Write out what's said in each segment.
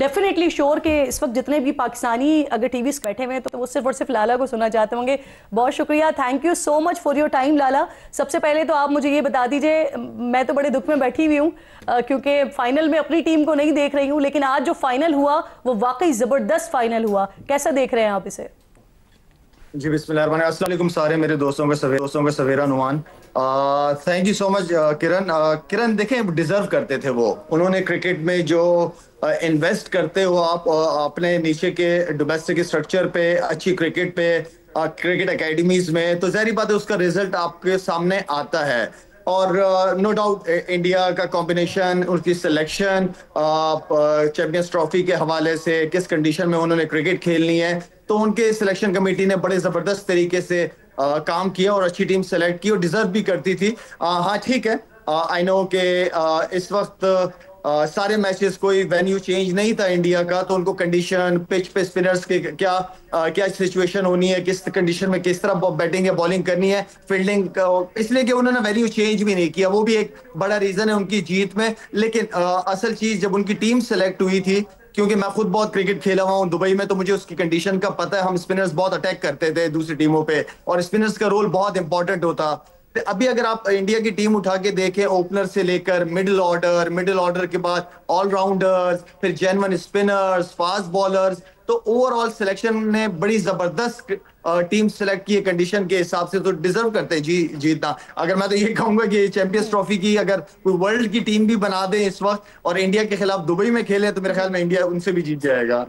Definitely sure कि इस वक्त जितने भी पाकिस्तानी अगर टीवी से बैठे हुए हैं तो वो सिर्फ और सिर्फ लाला को सुनना चाहते होंगे। बहुत शुक्रिया, thank you so much for your time Lala. सबसे पहले तो आप मुझे ये बता दीजिए, मैं तो बड़े दुख में बैठी हुई हूँ क्योंकि फाइनल में अपनी टीम को नहीं देख रही हूँ, लेकिन आज जो फाइनल हुआ वो वाकई जबरदस्त फाइनल हुआ, कैसा देख रहे हैं आप इसे? जी बिस्मिल्लाह, अस्सलाम वालेकुम सारे मेरे दोस्तों का सवेरा नुमान। Thank you so much Kiran देखें, डिजर्व करते थे वो, उन्होंने क्रिकेट में जो इन्वेस्ट करते हो आप अपने नीचे के डोमेस्टिक स्ट्रक्चर पे, अच्छी क्रिकेट पे, क्रिकेट एकेडमीज में, तो ज़ाहिर बात है उसका रिजल्ट आपके सामने आता है। और नो डाउट इंडिया का कॉम्बिनेशन, उनकी सिलेक्शन चैंपियंस ट्रॉफी के हवाले से किस कंडीशन में उन्होंने क्रिकेट खेलनी है, तो उनके सिलेक्शन कमेटी ने बड़े ज़बरदस्त तरीके से काम किया और अच्छी टीम सेलेक्ट की और डिजर्व भी करती थी। हाँ ठीक है, आई नो कि इस वक्त सारे मैचेस कोई वेन्यू चेंज नहीं था इंडिया का, तो उनको कंडीशन, पिच पे स्पिनर्स के क्या सिचुएशन होनी है, किस कंडीशन में किस तरह बैटिंग या बॉलिंग करनी है, फील्डिंग, इसलिए कि उन्होंने वेन्यू चेंज भी नहीं किया, वो भी एक बड़ा रीजन है उनकी जीत में। लेकिन असल चीज जब उनकी टीम सेलेक्ट हुई थी, क्योंकि मैं खुद बहुत क्रिकेट खेला हुआ हूँ दुबई में, तो मुझे उसकी कंडीशन का पता है। हम स्पिनर्स बहुत अटैक करते थे दूसरी टीमों पे और स्पिनर्स का रोल बहुत इंपॉर्टेंट होता। अभी अगर आप इंडिया की टीम उठा के देखें, ओपनर से लेकर मिडिल ऑर्डर के बाद ऑलराउंडर्स, फिर जेन्युइन स्पिनर्स, फास्ट बॉलर्स, तो ओवरऑल सिलेक्शन ने बड़ी जबरदस्त टीम सेलेक्ट की है कंडीशन के हिसाब से, तो डिजर्व करते हैं जीतना। अगर मैं तो ये कहूंगा कि चैंपियंस ट्रॉफी की अगर कोई वर्ल्ड की टीम भी बना दे इस वक्त और इंडिया के खिलाफ दुबई में खेले, तो मेरे ख्याल में इंडिया उनसे भी जीत जाएगा।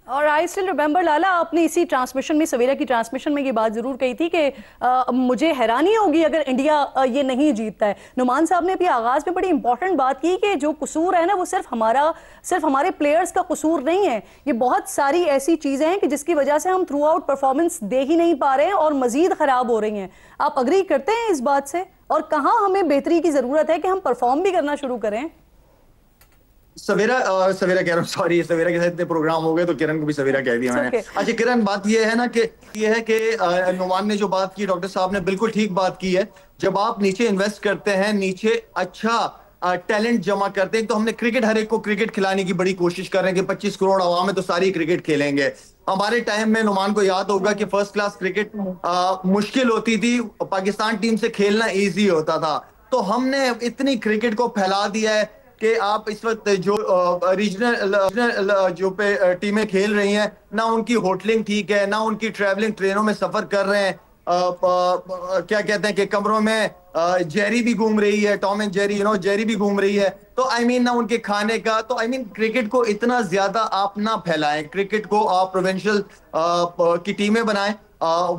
और आई स्टिल रिमेंबर लाला, आपने इसी ट्रांसमिशन में, सवेरा की ट्रांसमिशन में ये बात जरूर कही थी कि मुझे हैरानी होगी अगर इंडिया ये नहीं जीतता है। नुमान साहब ने भी आगाज में बड़ी इंपॉर्टेंट बात की कि जो कसूर है ना, वो सिर्फ हमारे प्लेयर्स का कसूर नहीं है, ये बहुत सारी ऐसी चीजें हैं कि जिसकी वजह से हम थ्रू आउट परफॉर्मेंस दे ही नहीं पा रहे हैं और मजीद खराब हो रही हैं। आप अग्री करते हैं इस बात से? और कहाँ हमें बेहतरी की जरूरत है कि हम परफॉर्म भी करना शुरू करें? सवेरा कह रहा हूँ, सॉरी, सवेरा के साथ इतने प्रोग्राम हो गए तो किरण को भी सवेरा कह दिया मैंने। अच्छा किरण, बात ये है ना कि नुमान ने जो बात की, डॉक्टर साहब ने बिल्कुल ठीक बात की है। जब आप नीचे इन्वेस्ट करते हैं, नीचे अच्छा टैलेंट जमा करते हैं, तो हमने क्रिकेट, हर एक को क्रिकेट खिलाने की बड़ी कोशिश कर रहे हैं कि 25 करोड़ आवाम है तो सारी क्रिकेट खेलेंगे। हमारे टाइम में नुमान को याद होगा कि फर्स्ट क्लास क्रिकेट मुश्किल होती थी, पाकिस्तान टीम से खेलना ईजी होता था। तो हमने इतनी क्रिकेट को फैला दिया है कि आप इस वक्त जो रीजनल जो पे टीमें खेल रही हैं, ना उनकी होटलिंग ठीक है, ना उनकी ट्रैवलिंग, ट्रेनों में सफर कर रहे हैं, क्या कहते हैं कि कमरों में जेरी भी घूम रही है, टॉम एंड जेरी, जेरी भी घूम रही है। तो आई मीन ना उनके खाने का, तो आई मीन क्रिकेट को इतना ज्यादा आप ना फैलाएं, क्रिकेट को आप प्रोविंशियल की टीमें बनाएं,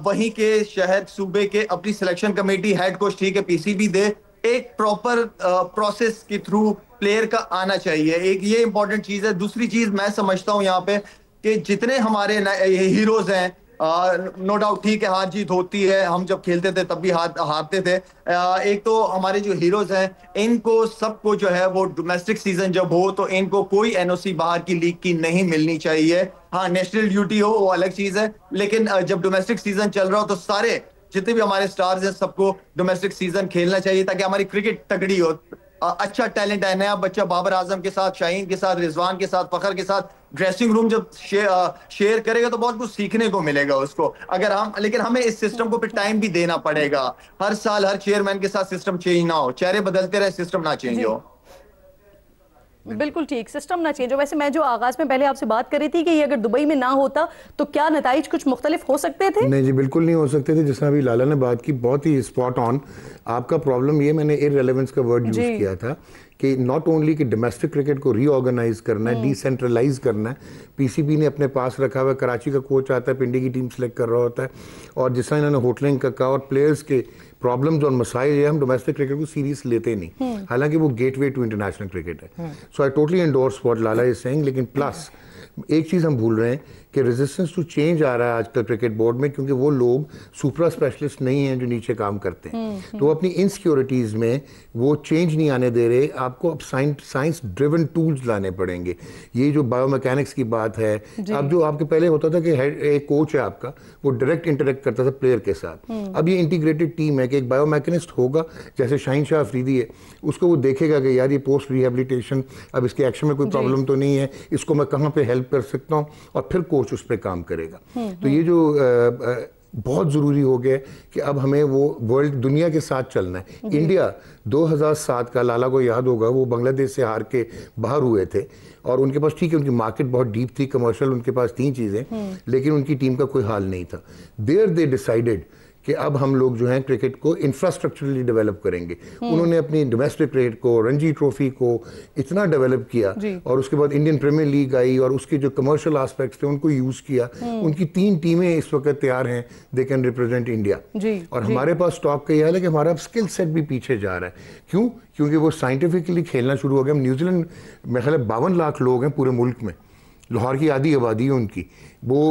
वहीं के शहर सूबे के अपनी सिलेक्शन कमेटी, हेड कोच ठीक है, पीसीबी दे, एक प्रॉपर प्रोसेस के थ्रू प्लेयर का आना चाहिए। एक ये इंपॉर्टेंट चीज है। दूसरी चीज मैं समझता हूं यहाँ पे कि जितने हमारे हीरोज हैं, नो डाउट ठीक है हार जीत होती है, हम जब खेलते थे तब भी हारते थे। एक तो हमारे जो हीरोज हैं, इनको सबको जो है वो डोमेस्टिक सीजन जब हो तो इनको कोई एनओसी बाहर की लीग की नहीं मिलनी चाहिए। हाँ, नेशनल ड्यूटी हो वो अलग चीज है, लेकिन जब डोमेस्टिक सीजन चल रहा हो तो सारे जितने भी हमारे स्टार्स हैं सबको डोमेस्टिक सीजन खेलना चाहिए ताकि हमारी क्रिकेट तगड़ी हो। अच्छा टैलेंट है, नया बच्चा बाबर आजम के साथ, शाहीन के साथ, रिजवान के साथ, फखर के साथ ड्रेसिंग रूम जब शेयर करेगा तो बहुत कुछ सीखने को मिलेगा उसको। अगर हम, लेकिन हमें इस सिस्टम को फिर टाइम भी देना पड़ेगा। हर साल हर चेयरमैन के साथ सिस्टम चेंज ना हो, चेहरे बदलते रहे, सिस्टम ना चेंज हो। बिल्कुल ठीक, सिस्टम ना चेंज हो। वैसे मैं जो आगाज में पहले आपसे बात कर रही थी कि ये अगर दुबई में ना होता तो क्या नताइज कुछ मुख्तलिफ हो सकते थे? नहीं जी, बिल्कुल नहीं हो सकते थे। जिस तरह अभी लाला ने बात की, बहुत ही स्पॉट ऑन। आपका प्रॉब्लम ये, मैंने इररिलेवेंस का वर्ड यूज किया था कि नॉट ओनली कि डोमेस्टिक क्रिकेट को रीऑर्गेनाइज करना है, डिसेंट्रलाइज करना है, पीसीबी ने अपने पास रखा हुआ, कराची का कोच आता है, पिंडी की टीम सेलेक्ट कर रहा होता है, और जिस तरह इन्होंने होटलिंग का कहा और प्लेयर्स के प्रॉब्लम्स और मसाइल, ये हम डोमेस्टिक क्रिकेट को सीरियस लेते नहीं, हालांकि वो गेटवे टू इंटरनेशनल क्रिकेट है। So I totally endorse what Lala is saying. लेकिन प्लस एक चीज़ हम भूल रहे हैं कि रेजिस्टेंस टू चेंज आ रहा है आजकल क्रिकेट बोर्ड में, क्योंकि वो लोग सुपरा स्पेशलिस्ट नहीं हैं जो नीचे काम करते हैं। तो अपनी इनसिक्योरिटीज़ में वो चेंज नहीं आने दे रहे। आपको अब साइंस ड्रिवन टूल्स लाने पड़ेंगे। ये जो बायोमैकेनिक्स की बात है, अब जो आपके पहले होता था कि एक कोच है आपका, वो डायरेक्ट इंटरेक्ट करता था प्लेयर के साथ, अब ये इंटीग्रेटेड टीम है कि एक बायोमैकेनिस्ट होगा, जैसे शाहीन शाह अफरीदी है, उसको वो देखेगा कि यार ये पोस्ट रिहेबिलिटेशन, अब इसके एक्शन में कोई प्रॉब्लम तो नहीं है, इसको मैं कहाँ पे हेल्प कर सकता हूँ, और फिर कोच उस पर काम करेगा। तो ये जो बहुत ज़रूरी हो गया कि अब हमें वो वर्ल्ड दुनिया के साथ चलना है। इंडिया 2007 का, लाला को याद होगा, वो बांग्लादेश से हार के बाहर हुए थे, और उनके पास ठीक है उनकी मार्केट बहुत डीप थी, कमर्शियल उनके पास 3 चीज़ें, लेकिन उनकी टीम का कोई हाल नहीं था। देयर दे डिसाइडेड कि अब हम लोग जो हैं क्रिकेट को इंफ्रास्ट्रक्चरली डेवलप करेंगे। उन्होंने अपनी डोमेस्टिक क्रिकेट को, रणजी ट्रॉफी को इतना डेवलप किया, और उसके बाद इंडियन प्रीमियर लीग आई, और उसके जो कमर्शियल एस्पेक्ट्स थे उनको यूज़ किया। उनकी 3 टीमें इस वक्त तैयार हैं, दे कैन रिप्रेजेंट इंडिया। और हमारे पास स्टॉक का यह हाल है कि हमारा स्किल सेट भी पीछे जा रहा है। क्यों? क्योंकि वो साइंटिफिकली खेलना शुरू हो गया। हम न्यूजीलैंड में 52 लाख लोग हैं पूरे मुल्क में, लाहौर की आधी आबादी है उनकी। वो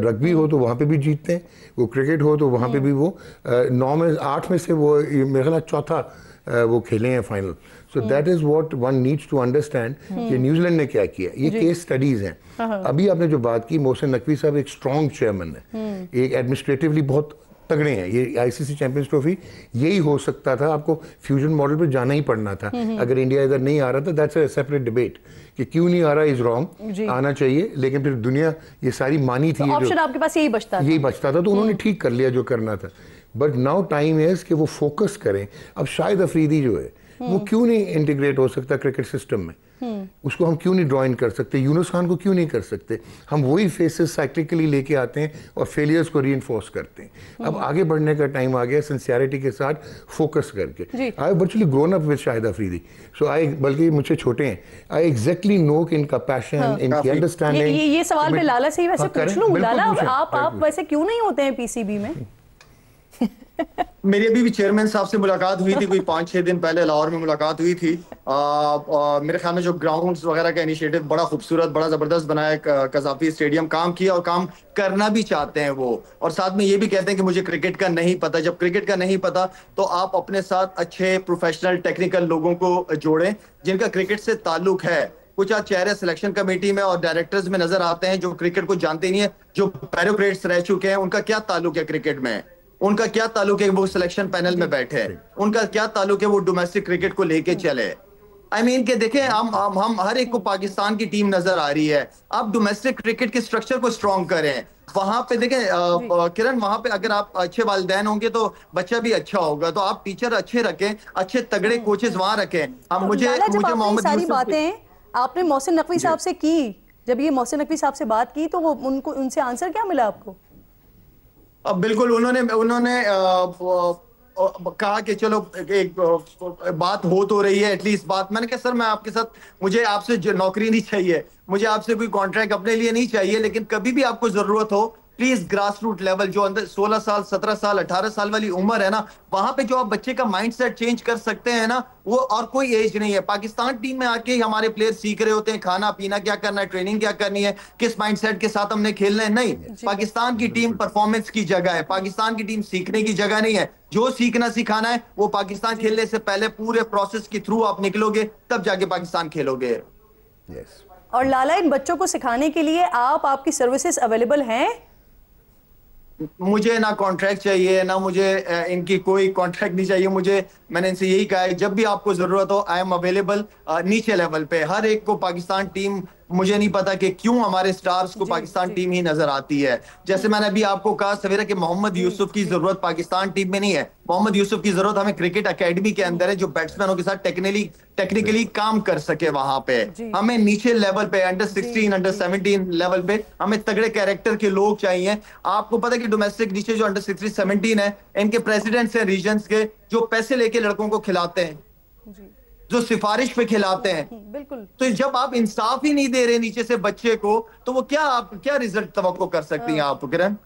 रग्बी हो तो वहाँ पे भी जीतते हैं, वो क्रिकेट हो तो वहाँ पे भी वो 9 में 8 में से वो मेरे ख्याल चौथा वो खेले हैं final. So that is what one needs to understand कि न्यूजीलैंड ने क्या किया। ये केस स्टडीज़ हैं। अभी आपने जो बात की, मोहसिन नकवी साहब एक स्ट्रॉन्ग चेयरमैन है, एक एडमिनिस्ट्रेटिवली बहुत तगड़े हैं। ये आईसीसी चैंपियंस ट्रॉफी यही हो सकता था, आपको फ्यूजन मॉडल पे जाना ही पड़ना था। अगर इंडिया इधर नहीं आ रहा था, दैट्स अ सेपरेट डिबेट कि क्यों नहीं आ रहा, इज रॉन्ग, आना चाहिए। लेकिन फिर दुनिया ये सारी मानी थी, ऑप्शन आपके पास यही बचता था, तो उन्होंने ठीक कर लिया जो करना था। बट नाउ टाइम इज कि वो फोकस करें। अब शाहिद अफरीदी जो है वो क्यों नहीं इंटीग्रेट हो सकता क्रिकेट सिस्टम में, उसको हम क्यों नहीं ड्रॉइन कर सकते, यूनुस खान को क्यों नहीं कर सकते। हम वही फेसेस साइक्लिकली लेके आते हैं और फेलियर्स को रीइंफोर्स करते हैं। अब आगे बढ़ने का टाइम आ गया, सिंसियरिटी के साथ फोकस करके। I virtually grown up with Shahid Afridi, so I, बल्कि मुझसे छोटे हैं, आई एग्जैक्टली नो कि इनका पैशन, इनकी अंडरस्टैंडिंग। ये सवाल मैं लाला से ही वैसे पूछ लूं, लाला आप वैसे क्यों नहीं होते हैं पीसीबी में? मेरी अभी भी चेयरमैन साहब से मुलाकात हुई थी, कोई 5-6 दिन पहले लाहौर में मुलाकात हुई थी। मेरे ख्याल में जो ग्राउंड्स वगैरह का इनिशिएटिव बड़ा खूबसूरत, बड़ा जबरदस्त बनाया, कज़ाफी स्टेडियम काम किया और काम करना भी चाहते हैं वो। और साथ में ये भी कहते हैं कि मुझे क्रिकेट का नहीं पता। जब क्रिकेट का नहीं पता तो आप अपने साथ अच्छे प्रोफेशनल टेक्निकल लोगों को जोड़ें जिनका क्रिकेट से ताल्लुक है। कुछ आज चेहरे सिलेक्शन कमेटी में और डायरेक्टर्स में नजर आते हैं जो क्रिकेट को जानते नहीं है, जो बैरोक्रेट्स रह चुके हैं। उनका क्या ताल्लुक है क्रिकेट में, उनका क्या ताल्लुक है वो सिलेक्शन पैनल में बैठे, उनका क्या ताल्लुक है वो डोमेस्टिक क्रिकेट को लेके चले। आई मीन के देखें, हम हर एक को पाकिस्तान की टीम नजर आ रही है। आप डोमेस्टिक क्रिकेट के स्ट्रक्चर को स्ट्रॉन्ग करें। वहां पे देखें किरण, वहां पे अगर आप अच्छे वालिदैन होंगे तो बच्चा भी अच्छा होगा। तो आप टीचर अच्छे रखें, अच्छे तगड़े कोचेस वहां रखें। हम मुझे मोहम्मद सारी बातें आपने मोहसिन नकवी साहब से की, जब ये मोहसिन नकवी साहब से बात की तो वो उनसे आंसर क्या मिला आपको? बिल्कुल, उन्होंने कहा कि चलो एक बात हो तो रही है एटलीस्ट बात। मैंने कहा सर मैं आपके साथ, मुझे आपसे नौकरी नहीं चाहिए, मुझे आपसे कोई कॉन्ट्रैक्ट अपने लिए नहीं चाहिए, लेकिन कभी भी आपको जरूरत हो प्लीज ग्रास रूट लेवल, जो अंदर 16 साल 17 साल 18 साल वाली उम्र है ना, वहां पे जो आप बच्चे का माइंडसेट चेंज कर सकते हैं ना, वो और कोई एज नहीं है। पाकिस्तान टीम में आके हमारे प्लेयर सीख रहे होते हैं खाना पीना क्या करना है, ट्रेनिंग क्या करनी है, किस माइंडसेट के साथ हमने खेलना है। नहीं, पाकिस्तान की टीम परफॉर्मेंस की जगह है, पाकिस्तान की टीम सीखने की जगह नहीं है। जो सीखना सिखाना है वो पाकिस्तान खेलने से पहले पूरे प्रोसेस के थ्रू आप निकलोगे, तब जाके पाकिस्तान खेलोगे। और लाला, इन बच्चों को सिखाने के लिए आपकी सर्विसेज अवेलेबल हैं? मुझे ना कॉन्ट्रैक्ट चाहिए, ना मुझे इनकी कोई कॉन्ट्रैक्ट नहीं चाहिए। मैंने इनसे यही कहा है जब भी आपको जरूरत हो आई एम अवेलेबल। नीचे लेवल पे हर एक को पाकिस्तान टीम, मुझे नहीं पता कि क्यों हमारे स्टार्स को पाकिस्तान टीम ही नजर आती है। जैसे मैंने अभी आपको कहा सवेरा कि मोहम्मद यूसुफ की जरूरत पाकिस्तान टीम में नहीं है, मोहम्मद यूसुफ की जरूरत हमें क्रिकेट एकेडमी के अंदर है, जो बैट्समैनों के साथ टेक्निकली काम कर सके। वहां पे हमें नीचे लेवल पे अंडर 16 अंडर 17 लेवल पे हमें तगड़े कैरेक्टर के लोग चाहिए। आपको पता है कि डोमेस्टिक नीचे जो अंडर 16 17 है, इनके प्रेसिडेंट्स हैं रीजन्स के, जो पैसे लेके लड़कों को खिलाते हैं, जो सिफारिश पे खिलाते हैं। बिल्कुल। तो जब आप इंसाफ ही नहीं दे रहे नीचे से बच्चे को, तो वो क्या रिजल्ट तवक्को कर सकती हैं आप किरण?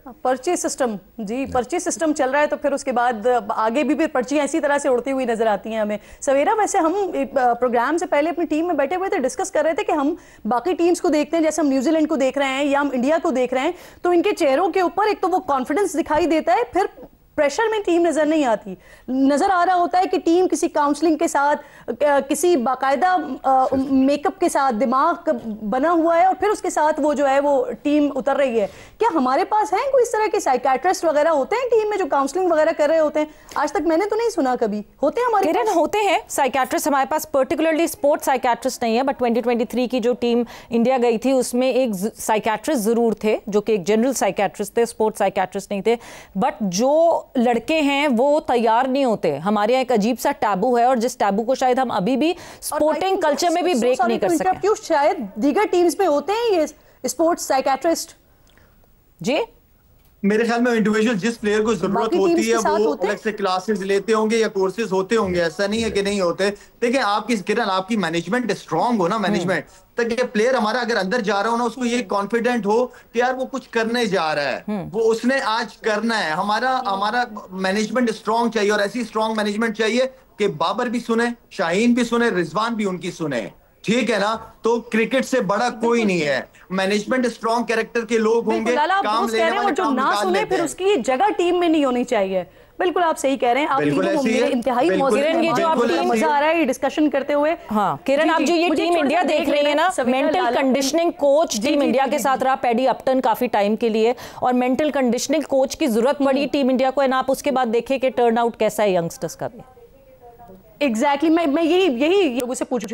पर्ची सिस्टम जी, पर्ची सिस्टम चल रहा है, तो फिर उसके बाद आगे भी फिर पर्चियां इसी तरह से उड़ती हुई नजर आती हैं हमें। सवेरा, वैसे हम प्रोग्राम से पहले अपनी टीम में बैठे हुए थे, डिस्कस कर रहे थे कि हम बाकी टीम्स को देखते हैं, जैसे हम न्यूजीलैंड को देख रहे हैं या हम इंडिया को देख रहे हैं, तो इनके चेहरों के ऊपर एक तो वो कॉन्फिडेंस दिखाई देता है, फिर प्रेशर में टीम नजर नहीं आती। नजर आ रहा होता है कि टीम किसी काउंसलिंग के साथ, किसी बाकायदा मेकअप के साथ दिमाग बना हुआ है और फिर उसके साथ वो जो है वो टीम उतर रही है। क्या हमारे पास हैं कोई इस तरह के साइकियाट्रिस्ट वगैरह होते हैं टीम में जो काउंसलिंग वगैरह कर रहे होते हैं? आज तक मैंने तो नहीं सुना कभी। होते हैं हमारे पास? होते हैं साइकियाट्रिस्ट हमारे पास, पर्टिकुलरली स्पोर्ट्स साइकियाट्रिस्ट नहीं है, बट 2023 की जो टीम इंडिया गई थी उसमें एक साइकियाट्रिस्ट जरूर थे, जो कि एक जनरल साइकियाट्रिस्ट थे, स्पोर्ट्स साइकियाट्रिस्ट नहीं थे। बट जो लड़के हैं वो तैयार नहीं होते। हमारे यहाँ एक अजीब सा टैबू है और जिस टैबू को शायद हम अभी भी स्पोर्टिंग कल्चर में भी ब्रेक नहीं कर सके। क्यों शायद दीगर टीम्स में होते हैं ये स्पोर्ट्स साइकियाट्रिस्ट? जी, मेरे ख्याल में इंडिविजुअल जिस प्लेयर को जरूरत होती है वो अलग से क्लासेस लेते होंगे या कोर्सेज होते होंगे, ऐसा नहीं है कि नहीं होते। देखिए आपकी किरण, आपकी मैनेजमेंट स्ट्रांग हो ना, मैनेजमेंट तक ये प्लेयर हमारा अगर अंदर जा रहा हो ना, उसको ये कॉन्फिडेंट हो कि यार वो कुछ करने जा रहा है, वो उसने आज करना है। हमारा मैनेजमेंट स्ट्रांग चाहिए और ऐसी स्ट्रांग मैनेजमेंट चाहिए कि बाबर भी सुने, शाहीन भी सुने, रिजवान भी उनकी सुने, ठीक है ना। तो क्रिकेट से बड़ा कोई नहीं है। मैनेजमेंट स्ट्रांग कैरेक्टर के लोग होंगे, काम लेने वाले जो ना सुने फिर उसकी जगह टीम में नहीं होनी चाहिए। बिल्कुल आप सही कह रहे हैं। आप इंतहाई मजा आ रहा है डिस्कशन करते हुए। हाँ किरण, आप जो ये टीम इंडिया देख रही है ना, mental conditioning coach team India के साथ रहा पैडी अपटन काफी टाइम के लिए, और मेंटल कंडीशनिंग कोच की जरूरत पड़ी टीम इंडिया को। आप उसके बाद देखें कि टर्न आउट कैसा है यंगस्टर्स का भी। एग्जैक्टली, मैं यही लोगों से पूछ